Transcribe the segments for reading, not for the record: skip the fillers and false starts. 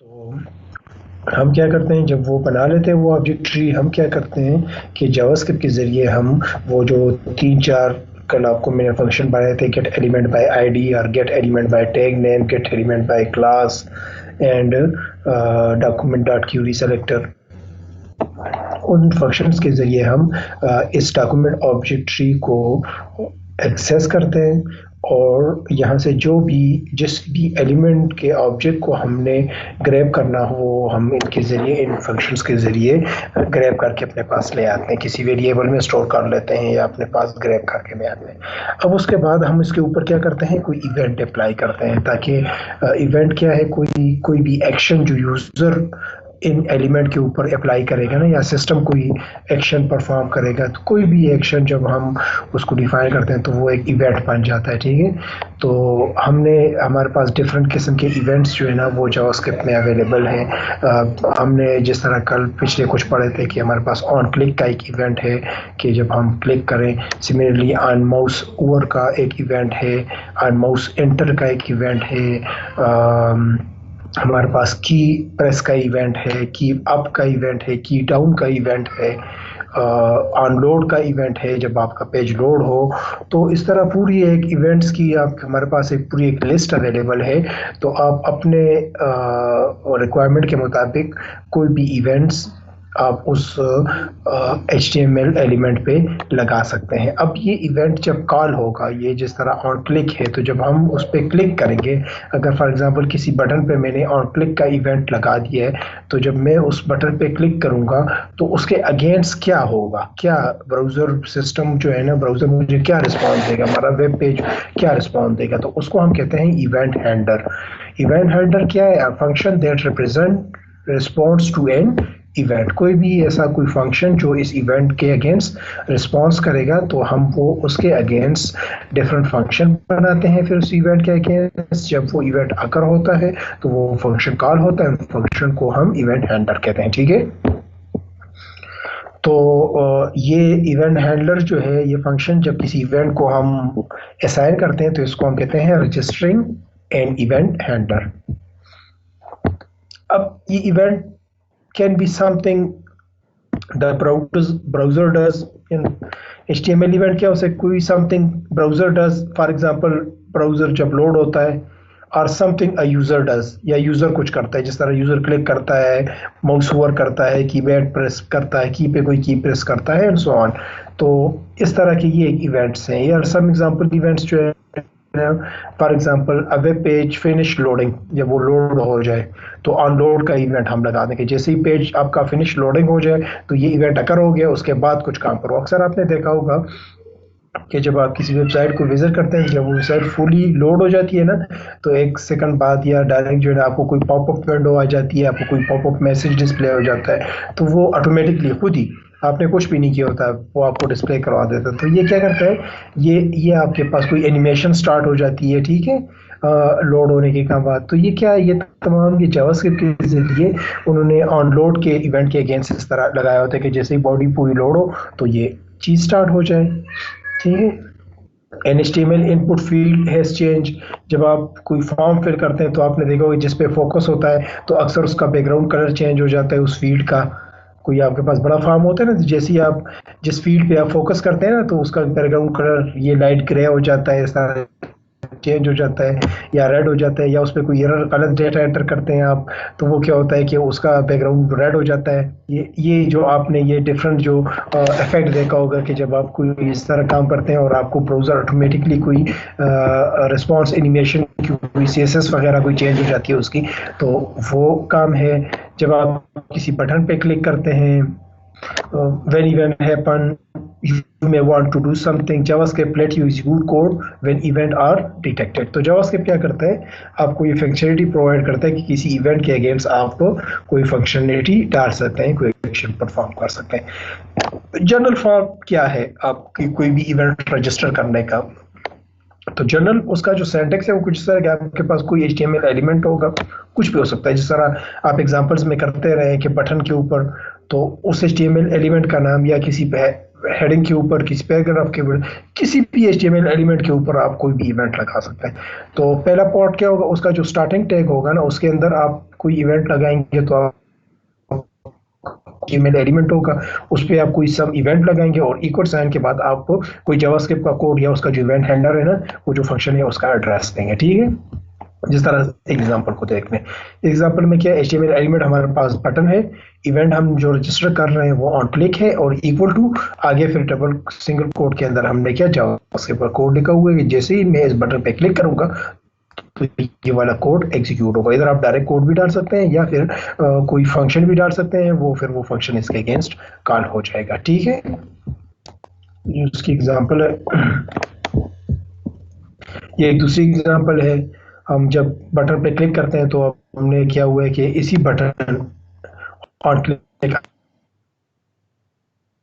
तो हम क्या करते हैं, जब वो बना लेते हैं वो ऑब्जेक्ट ट्री, हम क्या करते हैं कि जावास्क्रिप्ट के ज़रिए हम वो जो 3-4 कल आपको मैंने फंक्शन बनाए थे, गेट एलिमेंट बाय आईडी और gate element by tag name, gate element by class and document dot Curie selector, उन फंक्शंस के ज़रिए हम इस डॉक्यूमेंट ऑब्जेक्ट ट्री को एक्सेस करते हैं और यहाँ से जो भी जिस भी एलिमेंट के ऑब्जेक्ट को हमने ग्रैब करना हो वो हम इनके ज़रिए, इन फंक्शंस के ज़रिए ग्रैब करके अपने पास ले आते हैं, किसी वेरिएबल में स्टोर कर लेते हैं या अपने पास ग्रैब करके ले आते हैं। अब उसके बाद हम इसके ऊपर क्या करते हैं, कोई इवेंट अप्लाई करते हैं, ताकि इवेंट क्या है, कोई भी एक्शन जो यूज़र इन एलिमेंट के ऊपर अप्लाई करेगा ना, या सिस्टम कोई एक्शन परफॉर्म करेगा, तो कोई भी एक्शन जब हम उसको डिफाइन करते हैं तो वो एक इवेंट बन जाता है। ठीक है, तो हमारे पास डिफरेंट किस्म के इवेंट्स जो है ना वो जावास्क्रिप्ट में अवेलेबल हैं। हमने जिस तरह कल पिछले कुछ पढ़े थे कि हमारे पास ऑन क्लिक का एक इवेंट है कि जब हम क्लिक करें, सिमिलरली ऑन माउस ओवर का एक इवेंट है, ऑन माउस एंटर का एक इवेंट है, हमारे पास की प्रेस का इवेंट है, की अप का इवेंट है, की डाउन का इवेंट है, अनलोड का इवेंट है जब आपका पेज लोड हो। तो इस तरह पूरी एक इवेंट्स की आप हमारे पास एक पूरी एक लिस्ट अवेलेबल है। तो आप अपने रिक्वायरमेंट के मुताबिक कोई भी इवेंट्स आप उस HTML एलिमेंट पे लगा सकते हैं। अब ये इवेंट जब कॉल होगा, ये जिस तरह ऑन क्लिक है, तो जब हम उस पर क्लिक करेंगे, अगर फॉर एग्जांपल किसी बटन पे मैंने ऑन क्लिक का इवेंट लगा दिया है, तो जब मैं उस बटन पे क्लिक करूंगा तो उसके अगेंस्ट क्या होगा, क्या ब्राउज़र सिस्टम जो है ना, ब्राउज़र मुझे क्या रिस्पॉन्स देगा, हमारा वेब पेज क्या रिस्पॉन्स देगा, तो उसको हम कहते हैं इवेंट हैंडलर। इवेंट हैंडलर क्या है? Function that represent response to an event. कोई भी ऐसा कोई फंक्शन जो इस इवेंट के अगेंस्ट रिस्पॉन्स करेगा, तो हम वो उसके अगेंस्ट डिफरेंट फंक्शन बनाते हैं। फिर उस इवेंट के अगेंस्ट जब वो इवेंट अकर होता है तो वो फंक्शन कॉल होता है, फंक्शन को हम इवेंट हैंडलर कहते हैं। ठीक है, तो ये इवेंट हैंडलर जो है, ये फंक्शन जब किसी इवेंट को हम असाइन करते हैं तो इसको हम कहते हैं रजिस्टरिंग एन इवेंट हैंडलर। अब ये event can be something the browser does in HTML event। क्या हो सकता है? कोई something browser does, for example browser जब लोड होता है, और समथिंग अ यूज़र डज, या यूज़र कुछ करता है, जिस तरह यूज़र क्लिक करता है, माउस ओवर करता है, कीपैड प्रेस करता है, की पे कोई की प्रेस करता है एंड सो ऑन। तो इस तरह के ये इवेंट्स हैं, या सम एग्जांपल इवेंट्स जो है, for example a web page finish loading, जब वो लोड हो जाए तो अनलोड का इवेंट हम लगा देंगे। जैसे ही पेज आपका फिनिश लोडिंग हो जाए तो ये इवेंट अकर हो गया, उसके बाद कुछ काम करो। अक्सर आपने देखा होगा कि जब आप किसी वेबसाइट को विजिट करते हैं, जब वो वेबसाइट फुली लोड हो जाती है ना, तो एक सेकंड बाद या डायरेक्ट जो है आपको कोई पॉपअप विंडो आ जाती है, आपको कोई पॉपअप मैसेज डिस्प्ले हो जाता है, तो वो ऑटोमेटिकली खुद ही, आपने कुछ भी नहीं किया होता, वो आपको डिस्प्ले करवा देता है। तो ये क्या करता है, ये आपके पास कोई एनिमेशन स्टार्ट हो जाती है, ठीक है, लोड होने के का बाद। तो ये क्या है, ये तमाम ये जावास्क्रिप्ट के जरिए उन्होंने ऑन लोड के इवेंट के अगेंस्ट इस तरह लगाया होता है कि जैसे ही बॉडी पूरी लोड हो तो ये चीज़ स्टार्ट हो जाए। ठीक है, HTML input field has change. जब आप कोई फॉर्म फिल करते हैं तो आपने देखा होगा जिस पे फोकस होता है तो अक्सर उसका बैकग्राउंड कलर चेंज हो जाता है उस फील्ड का। कोई आपके पास बड़ा फॉर्म होता है ना, तो जैसे ही आप जिस फील्ड पे आप फोकस करते हैं ना, तो उसका बैकग्राउंड कलर ये लाइट ग्रे हो जाता है, ऐसा चेंज हो जाता है, या रेड हो जाता है, या उस पर कोई एरर गलत डेटा एंटर करते हैं आप, तो वो क्या होता है कि उसका बैकग्राउंड रेड हो जाता है। ये जो आपने ये डिफरेंट जो इफेक्ट देखा होगा कि जब आप कोई इस तरह काम करते हैं और आपको ब्राउज़र ऑटोमेटिकली कोई रिस्पॉन्स एनिमेशन की कोई CSS वगैरह कोई चेंज हो जाती है उसकी, तो वो काम है। जब आप किसी बटन पे क्लिक करते हैं, when event happen you may want to do something, JavaScript let you execute code when event are detected। तो JavaScript क्या करता है, आपको ये फंक्शनलिटी प्रोवाइड करता है कि किसी इवेंट के अगेंस्ट आप कोई फंक्शनलिटी डाल सकते हैं, कोई एक्शन परफॉर्म कर सकते हैं। जनरल फॉर्म क्या है आपकी कोई भी इवेंट रजिस्टर करने का? तो जनरल उसका जो सिंटैक्स है वो कुछ इस तरह कि आपके पास कोई HTML एलिमेंट होगा, कुछ भी हो सकता है, जिस तरह आप एग्जांपल्स में करते रहे कि बटन के ऊपर, तो उस HTML एलिमेंट का नाम, या किसी हेडिंग के ऊपर, किसी पैराग्राफ के ऊपर, किसी भी HTML एलिमेंट के ऊपर आप कोई भी इवेंट लगा सकते हैं। तो पहला पार्ट क्या होगा, उसका जो स्टार्टिंग टैग होगा ना, उसके अंदर आप कोई इवेंट लगाएंगे तो आप ईमेल एलिमेंट होगा, उस पर आप कोई सम इवेंट लगाएंगे और इक्वल साइन के बाद आप कोई जावास्क्रिप्ट का कोड या उसका जो इवेंट हैंडलर है ना, वो जो फंक्शन है उसका एड्रेस देंगे। ठीक है, जिस तरह एग्जांपल को देख लें। एग्जांपल में क्या है, एचटीएमएल एलिमेंट हमारे पास बटन है, इवेंट हम जो रजिस्टर कर रहे हैं वो ऑन क्लिक है, और इक्वल टू आगे फिर डबल सिंगल कोड के अंदर हमने क्या जावास्क्रिप्ट का कोड लिखा हुआ है कि जैसे ही मैं इस बटन पे क्लिक करूंगा तो ये वाला कोड एग्जीक्यूट होगा। इधर आप डायरेक्ट कोड भी डाल सकते हैं या फिर कोई फंक्शन भी डाल सकते हैं, वो फिर वो फंक्शन इसके अगेंस्ट कॉल हो जाएगा। ठीक है, ये उसकी एग्जांपल है। ये एक दूसरी एग्जांपल है, हम जब बटन पे क्लिक करते हैं तो हमने क्या हुआ है कि इसी बटन ऑन क्लिक,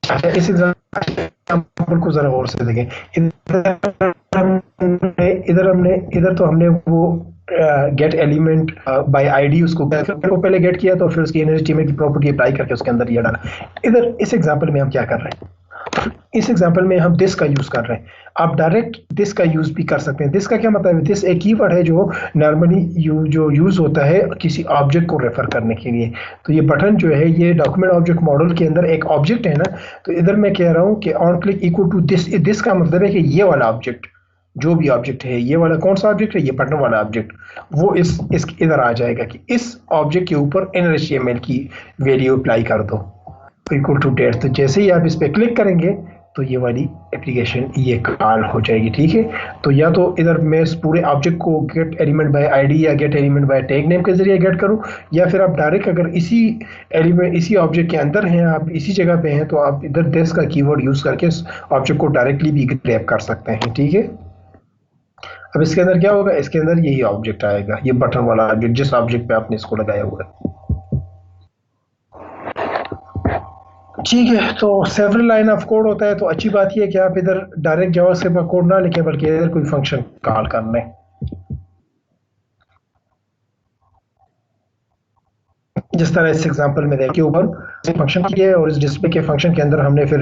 अच्छा इस एग्जांपल को जरा और से देखें। इधर तो हमने वो गेट एलिमेंट बाय आईडी उसको पहले गेट किया, तो फिर उसकी एचटीएमएल की प्रॉपर्टी अप्लाई करके उसके अंदर ये डाला। इधर इस एग्जांपल में हम क्या कर रहे हैं, इस एग्जांपल में हम दिस का यूज कर रहे हैं। आप डायरेक्ट दिस का यूज भी कर सकते हैं। दिस का क्या मतलब है, दिस एक कीवर्ड है जो नॉर्मली जो यूज होता है किसी ऑब्जेक्ट को रेफर करने के लिए। तो ये बटन जो है ये डॉक्यूमेंट ऑब्जेक्ट मॉडल के अंदर एक ऑब्जेक्ट है ना, तो इधर मैं कह रहा हूँ कि on click equal to this. This का मतलब है कि ये वाला ऑब्जेक्ट, जो भी ऑब्जेक्ट है, ये वाला कौन सा ऑब्जेक्ट है, ये बटन वाला ऑब्जेक्ट, वो इस इधर आ जाएगा कि इस ऑब्जेक्ट के ऊपर एचटीएमएल की वैल्यू अप्लाई कर दो इक्वल टू डेट। तो जैसे ही आप इस पर क्लिक करेंगे तो ये वाली एप्लीकेशन ये कॉल हो जाएगी। ठीक है, तो या तो इधर मैं इस पूरे ऑब्जेक्ट को गेट एलिमेंट बाय आईडी या gate element by tag name के जरिए गेट करूं, या फिर आप डायरेक्ट अगर इसी एलिमेंट इसी ऑब्जेक्ट के अंदर हैं, आप इसी जगह पे हैं, तो आप इधर दिस का कीवर्ड यूज करके इस ऑब्जेक्ट को डायरेक्टली भी ग्रैब कर सकते हैं। ठीक है, अब इसके अंदर क्या होगा, इसके अंदर यही ऑब्जेक्ट आएगा, ये बटन वाला ऑब्जेक्ट जिस ऑब्जेक्ट पे आपने इसको लगाया हुआ है। ठीक है, तो सेवरल लाइन ऑफ कोड होता है, तो अच्छी बात यह है कि आप इधर डायरेक्ट जावास्क्रिप्ट का कोड ना लिखें बल्कि इधर कोई फंक्शन कॉल कर लें। जिस तरह इस एग्जांपल में देखिए, ऊपर फंक्शन की है और इस डिस्प्ले के फंक्शन के अंदर हमने फिर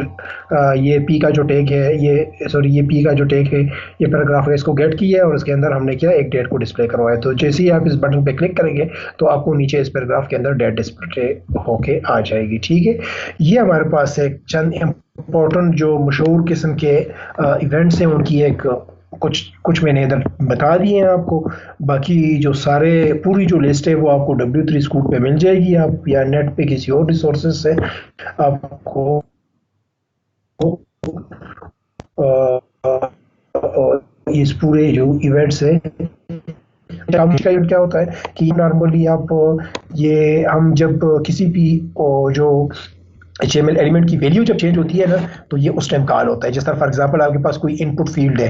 ये पी का जो टैग है, ये पी का जो टैग है, ये पैराग्राफ है, इसको गेट किया है और इसके अंदर हमने क्या एक डेट को डिस्प्ले करवाया। तो जैसे ही आप इस बटन पे क्लिक करेंगे तो आपको नीचे इस पैराग्राफ के अंदर डेट डिस्प्ले होके आ जाएगी। ठीक है, ये हमारे पास एक चंद इम्पोर्टेंट जो मशहूर किस्म के इवेंट्स हैं उनकी एक कुछ मैंने इधर बता दिए हैं आपको। बाकी जो सारे पूरी जो लिस्ट है वो आपको W3 स्कूल पे मिल जाएगी, आप या नेट पे किसी और रिसोर्सेज से आपको इस पूरे जो इवेंट्स है। का इवेंट क्या होता है कि नॉर्मली आप ये हम जब किसी भी जो HTML एलिमेंट की वैल्यू जब चेंज होती है ना, तो ये उस टाइम कॉल होता है। जिस तरह फॉर एग्जांपल आपके पास कोई इनपुट फील्ड है,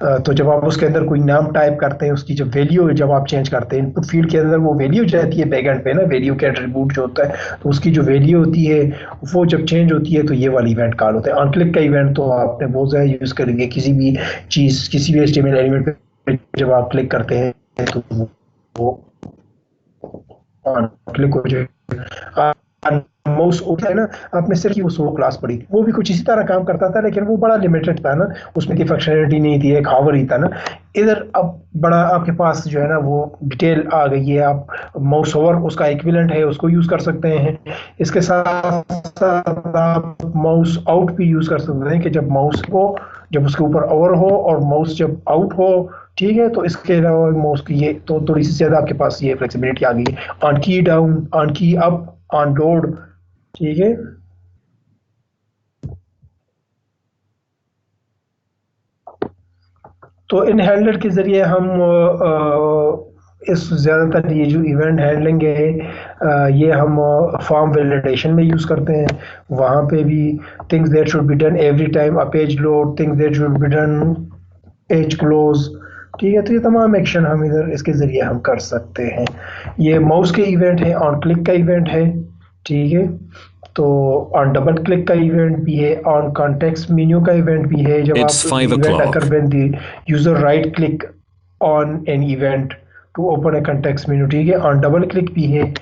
तो जब आप उसके अंदर कोई नाम टाइप करते हैं, उसकी जब वैल्यू जब आप चेंज करते हैं इनपुट फील्ड के अंदर, वो वैल्यू जाती है बैकएंड पे ना, वैल्यू के एट्रीब्यूट जो होता है, तो उसकी जो वैल्यू होती है वो जब चेंज होती है तो ये वाली इवेंट कॉल होता है। ऑन क्लिक का इवेंट तो आपने बहुत ज़्यादा यूज़ करेंगे, किसी भी चीज़ किसी भी HTML एलिमेंट पे जब आप क्लिक करते हैं तो वो ऑन क्लिक हो जाएगा। माउस होता है ना, आपने सिर्फ वो सोलो क्लास पढ़ी, वो भी कुछ इसी तरह काम करता था, लेकिन वो बड़ा लिमिटेड था ना, उसमें की फंक्शनैलिटी नहीं थी, एक हावर ही था ना। इधर अब बड़ा आपके पास जो है ना वो डिटेल आ गई है, आप माउस ओवर उसका इक्विवेलेंट है उसको यूज कर सकते हैं। इसके साथ साथ आप माउस आउट भी यूज कर सकते हैं कि जब माउस को जब उसके ऊपर ओवर हो और माउस जब आउट हो। ठीक है, तो इसके अलावा माउस की ये तो थोड़ी सी ज्यादा आपके पास ये फ्लेक्सिबिलिटी आ गई है, ऑन की डाउन, ऑन की अप, ऑन लोड। ठीक है, तो इन हैंडलर के ज़रिए हम इस ज़्यादातर ये जो इवेंट हैंडलिंग है ये हम फॉर्म वैलिडेशन में यूज़ करते हैं। वहाँ पे भी things that should be done every time a page load, things that should be done page close. ठीक है, तो ये तमाम एक्शन हम इधर इसके ज़रिए हम कर सकते हैं। ये माउस के इवेंट है, ऑन क्लिक का इवेंट है। ठीक है, तो ऑन डबल क्लिक का इवेंट भी है, ऑन कॉन्टेक्स्ट मेन्यू का इवेंट भी है, जब It's आप 5 event o'clock. Occur when the user right click on an event to open a context menu. ठीक है, ऑन डबल क्लिक भी है,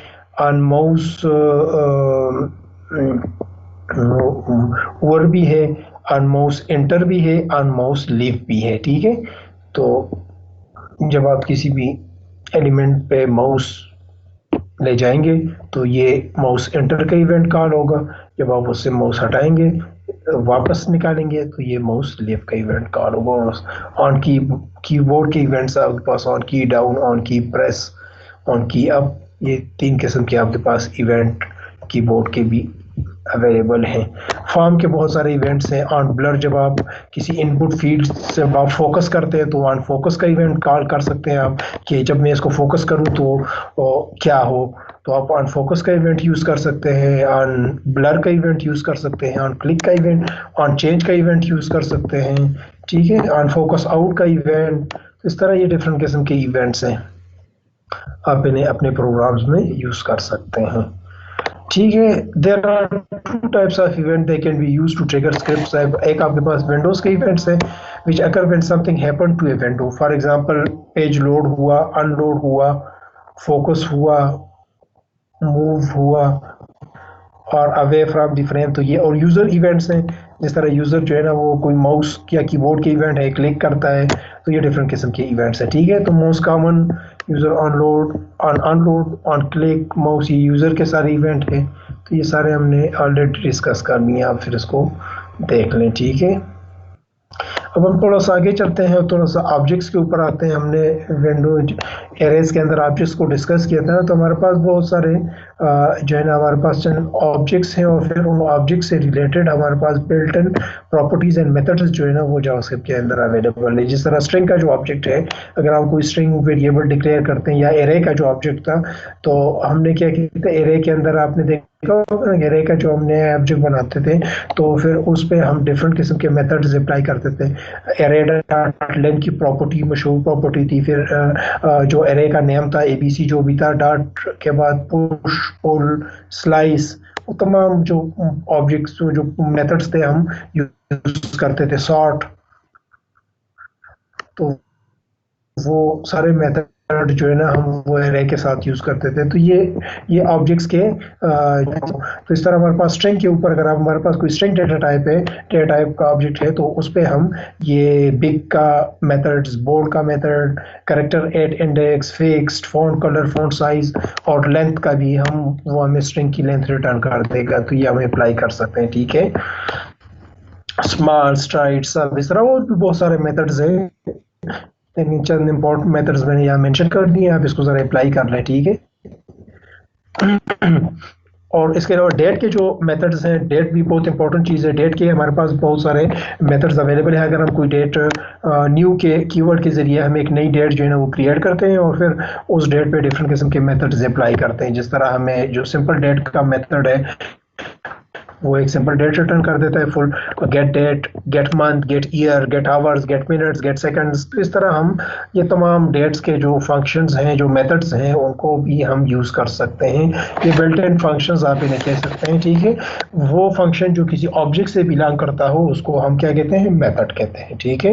ऑन माउस ओवर भी है, ऑन माउस एंटर भी है, ऑन माउस लीव भी है। ठीक है, तो जब आप किसी भी एलिमेंट पे माउस ले जाएंगे तो ये माउस एंटर का इवेंट कॉल होगा। जब आप उससे माउस हटाएंगे वापस निकालेंगे तो ये माउस लीव का इवेंट कॉल होगा। और ऑन की कीबोर्ड के इवेंट्स आपके पास ऑन की डाउन, ऑन की प्रेस, ऑन की अप, ये 3 किस्म के आपके पास इवेंट कीबोर्ड के भी अवेलेबल हैं। फॉर्म के बहुत सारे इवेंट्स हैं। ऑन ब्लर, जब आप किसी इनपुट फील्ड से आप फोकस करते हैं तो ऑन फोकस का इवेंट कॉल कर सकते हैं आप, कि जब मैं इसको फोकस करूं तो क्या हो। तो आप ऑन फोकस का इवेंट यूज़ कर सकते हैं, ऑन ब्लर का इवेंट यूज़ कर सकते हैं, ऑन क्लिक का इवेंट, ऑन चेंज का इवेंट यूज़ कर सकते हैं। ठीक है, ऑन फोकस आउट का इवेंट। इस तरह ये डिफरेंट किस्म के इवेंट्स हैं, आप इन्हें अपने प्रोग्राम्स में यूज़ कर सकते हैं। ठीक है, there are 2 types of event they can be use to trigger scripts. एक आपके पास विंडोज के इवेंट्स हैं which occur when something happen to a window. For example page load हुआ, अनलोड हुआ, फोकस हुआ, मूव हुआ और अवे फ्रॉम द फ्रेम। तो ये और यूज़र इवेंट्स हैं, जिस तरह यूज़र जो है ना वो कोई माउस या कीबोर्ड के इवेंट है, क्लिक करता है, तो ये डिफरेंट किस्म के इवेंट्स हैं। ठीक है, तो most common user onload, on unload, on click, mouse, ये यूज़र के सारे इवेंट हैं। तो ये सारे हमने ऑलरेडी डिस्कस कर लिए, आप फिर इसको देख लें। ठीक है, अब हम थोड़ा सा आगे चलते हैं और थोड़ा सा ऑब्जेक्ट्स के ऊपर आते हैं। हमने विंडो एरेज के अंदर ऑब्जेक्ट्स को डिस्कस किया था, तो हमारे पास बहुत सारे जो है ना हमारे पास चंद ऑब्जेक्ट्स हैं और फिर उन ऑब्जेक्ट्स से रिलेटेड हमारे पास built in properties and methods जो है ना वो जावास्क्रिप्ट के अंदर अवेलेबल है। जिस तरह स्ट्रिंग का जो ऑब्जेक्ट है, अगर हम कोई स्ट्रिंग वेरिएबल डिक्लेयर करते हैं, या एरे का जो ऑब्जेक्ट था, तो हमने क्या किया था, एरे के अंदर आपने देखा एरे का जो हमने ऑब्जेक्ट बनाते थे तो फिर उस पर हम डिफरेंट किस्म के मेथड्स अप्लाई करते थे। एरे डॉट लेंथ की प्रॉपर्टी मशहूर प्रॉपर्टी थी। फिर जो एरे का नेम था एबीसी जो भी था, डॉट के बाद पुश, पुल, स्लाइस, वो तमाम जो ऑब्जेक्ट्स जो मेथड्स थे हम यूज करते थे। सॉर्ट, तो वो सारे मेथड जो है ना हम वो एरे के साथ यूज करते थे। तो ये ऑब्जेक्ट्स के तो इस तरह हमारे पास स्ट्रिंग के ऊपर, अगर हमारे पास कोई स्ट्रिंग डेटा टाइप है, डेटा टाइप का ऑब्जेक्ट है, तो उस पर हम ये बिग का मेथड्स, बोल्ड का method, character eight index, fixed, font colour, font size और लेंथ का भी हम वो हमें स्ट्रिंग की लेंथ रिटर्न कर देगा। तो ये हम अप्लाई कर सकते हैं। ठीक है, स्मॉल, स्ट्राइड, सब इस तरह और भी बहुत सारे मेथड्स हैं, लेकिन चंद इंपॉर्टेंट मेथड्स मैंने यहाँ मेंशन कर दिए, आप इसको ज़रा अप्लाई कर लें। ठीक है, और इसके अलावा डेट के जो मेथड्स हैं, डेट भी बहुत इंपॉर्टेंट चीज़ है। डेट के हमारे पास बहुत सारे मेथड्स अवेलेबल है। अगर हम कोई डेट न्यू के कीवर्ड के ज़रिए हम एक नई डेट जो है ना वो क्रिएट करते हैं और फिर उस डेट पे डिफरेंट किस्म के मेथड्स अप्लाई करते हैं। जिस तरह हमें जो सिंपल डेट का मेथड है वो एक सिंपल डेट रिटर्न कर देता है, full get date, get month, get year, get hours, get minutes, get seconds. तो इस तरह हम ये तमाम डेट्स के जो फंक्शंस हैं, जो मेथड्स हैं, उनको भी हम यूज़ कर सकते हैं। ये बिल्ट इन फंक्शंस आप इन्हें कह सकते हैं। ठीक है, वो फंक्शन जो किसी ऑब्जेक्ट से बिलोंग करता हो उसको हम क्या कहते हैं, मेथड कहते हैं। ठीक है,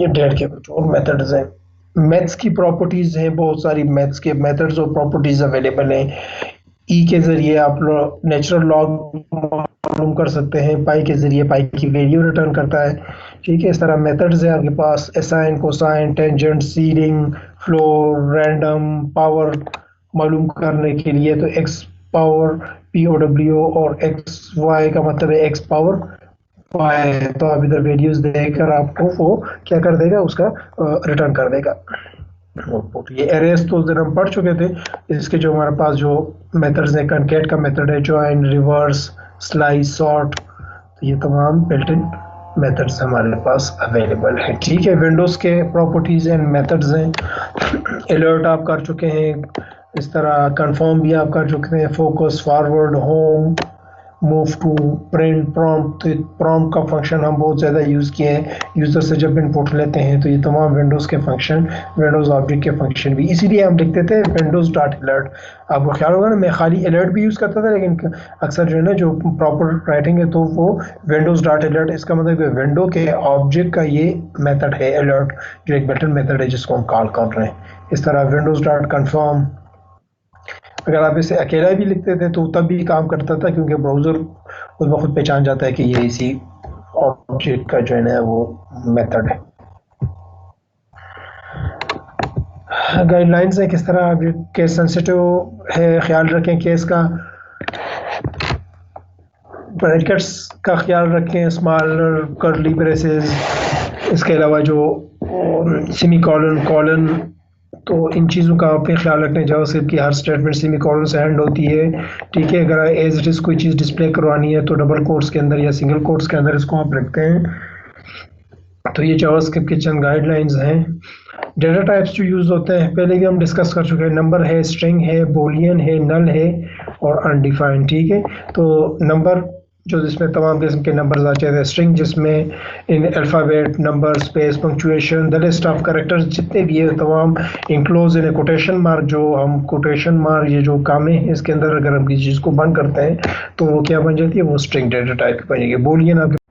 ये डेट के कुछ और मेथड्स हैं। मैथ्स की प्रॉपर्टीज़ हैं, बहुत सारी मैथ्स के मेथड्स और प्रॉपर्टीज़ अवेलेबल हैं। ई के ज़रिए आप नेचुरल लॉग मालूम कर सकते हैं, पाई के ज़रिए पाई की वैल्यू रिटर्न करता है। ठीक है, इस तरह मेथड्स हैं आपके पास, sine, cosine, tangent, ceiling, floor, random, power मालूम करने के लिए तो x power P O W और एक्स वाई का मतलब है एक्स पावर वाई। तो आप इधर वैल्यूज देकर आपको वो क्या कर देगा, उसका रिटर्न कर देगा आउटपुट। ये एरेस तो उस दिन हम पढ़ चुके थे। इसके जो हमारे पास जो मेथड्स हैं, कनकेट का मेथड है, जॉइन, रिवर्स, स्लाइस, सॉर्ट, तो ये तमाम बिल्ट इन मेथड्स हमारे पास अवेलेबल है। ठीक है, विंडोज़ के प्रॉपर्टीज़ एंड मेथड्स हैं। अलर्ट आप कर चुके हैं, इस तरह कन्फर्म भी आप कर चुके हैं, focus, forward, home, move to, print, prompt. तो प्रॉम्प्ट का फंक्शन हम बहुत ज़्यादा यूज़ किए हैं, यूज़र से जब इनपुट लेते हैं तो ये तमाम विंडोज़ के फंक्शन, विंडोज़ ऑब्जेक्ट के फंक्शन भी इसीलिए हम लिखते थे विंडोज़ डॉट अलर्ट। आपको ख्याल होगा ना, मैं खाली अलर्ट भी यूज़ करता था, लेकिन अक्सर जो है ना जो प्रॉपर राइटिंग है तो वो विंडोज़ डॉट अलर्ट। इसका मतलब है विंडो के ऑब्जेक्ट का ये मेथड है अलर्ट, जो एक बटन मेथड है जिसको हम कॉल कर रहे हैं। इस तरह विंडोज़ डॉट कन्फर्म, अगर आप इसे अकेला भी लिखते थे तो तब भी काम करता था, क्योंकि ब्राउज़र खुद ब खुद पहचान जाता है कि ये इसी ऑब्जेक्ट का जो है ना वो मेथड है। गाइडलाइंस है किस तरह केस सेंसिटिव है, ख्याल रखें केस का, ब्रैकेट्स का ख्याल रखें, स्मॉल कर्ली ब्रेसेस, इसके अलावा जो सेमी कॉलन कॉलन, तो इन चीज़ों का आप ख्याल रखें। जावास्क्रिप्ट की हर स्टेटमेंट सेमी कॉलन से एंड होती है, ठीक है। अगर एज इट इज़ कोई चीज़ डिस्प्ले करवानी है तो डबल कोट्स के अंदर या सिंगल कोट्स के अंदर इसको आप रखते हैं। तो ये जावास्क्रिप्ट के चंद गाइडलाइंस हैं। डेटा टाइप्स जो यूज़ होते हैं पहले भी हम डिस्कस कर चुके हैं, नंबर है, स्ट्रिंग है, बूलियन है, नल है और अनडिफाइंड, ठीक है। तो नंबर जो जिसमें तमाम किस्म के नंबर्स आ जाते हैं, स्ट्रिंग जिसमें इन alphabet, number, space, punctuation, the list of characters जितने भी है तमाम इंक्लोज इन कोटेशन मार्क, जो हम कोटेशन मार्क ये जो काम है इसके अंदर अगर हम किसी चीज़ को बंद करते हैं तो वो क्या बन जाती है, वो स्ट्रिंग डेटा टाइप बनेगी। बूलियन आपके